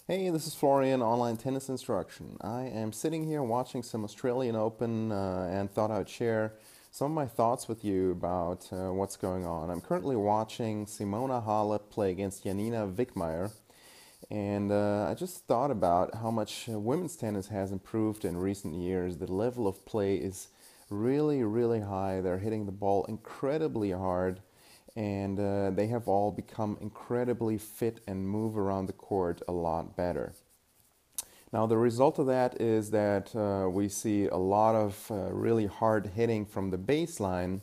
Hey, this is Florian, Online Tennis Instruction. I am sitting here watching some Australian Open and thought I'd share some of my thoughts with you about what's going on. I'm currently watching Simona Halep play against Janina Wickmeyer, and I just thought about how much women's tennis has improved in recent years. The level of play is really, really high. They're hitting the ball incredibly hard, and they have all become incredibly fit and move around the court a lot better. Now, the result of that is that we see a lot of really hard hitting from the baseline.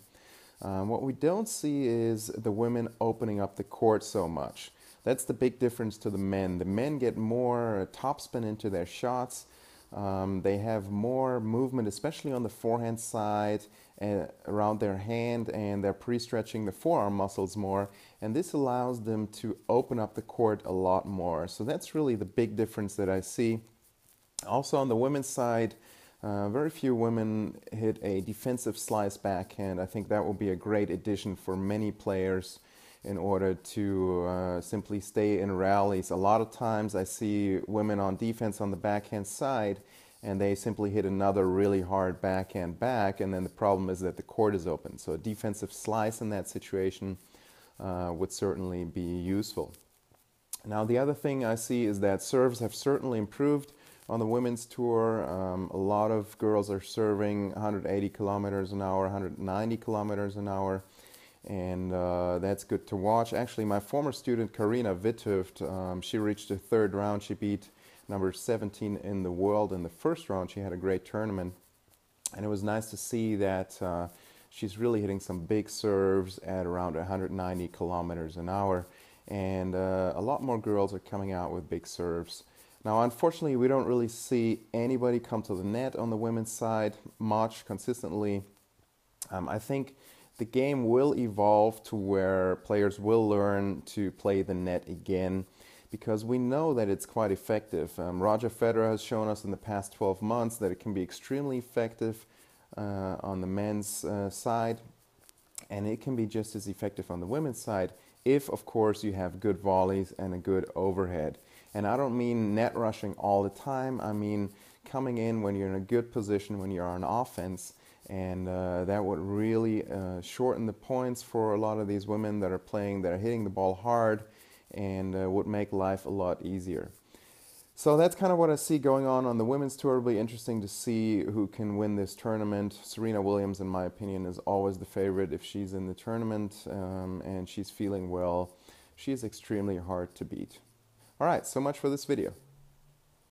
What we don't see is the women opening up the court so much. That's the big difference to the men. The men get more topspin into their shots. They have more movement, especially on the forehand side, around their hand, and they're pre-stretching the forearm muscles more. And this allows them to open up the court a lot more. So that's really the big difference that I see. Also on the women's side, very few women hit a defensive slice backhand. I think that will be a great addition for many players in order to simply stay in rallies. A lot of times I see women on defense on the backhand side and they simply hit another really hard backhand back, and then the problem is that the court is open. So a defensive slice in that situation would certainly be useful. Now, the other thing I see is that serves have certainly improved on the women's tour. A lot of girls are serving 180 kilometers an hour, 190 kilometers an hour, and that's good to watch. Actually, my former student Karina Witthöft, she reached the third round. She beat number 17 in the world in the first round. She had a great tournament, and it was nice to see that she's really hitting some big serves at around 190 kilometers an hour, and a lot more girls are coming out with big serves. Now, unfortunately, we don't really see anybody come to the net on the women's side much consistently. I think the game will evolve to where players will learn to play the net again, because we know that it's quite effective. Roger Federer has shown us in the past 12 months that it can be extremely effective on the men's side, and it can be just as effective on the women's side if, of course, you have good volleys and a good overhead. And I don't mean net rushing all the time. I mean coming in when you're in a good position, when you're on offense, and that would really shorten the points for a lot of these women that are playing, that are hitting the ball hard, and would make life a lot easier. So that's kind of what I see going on the women's tour. It'll be interesting to see who can win this tournament. Serena Williams, in my opinion, is always the favorite if she's in the tournament and she's feeling well. She's extremely hard to beat. All right, so much for this video.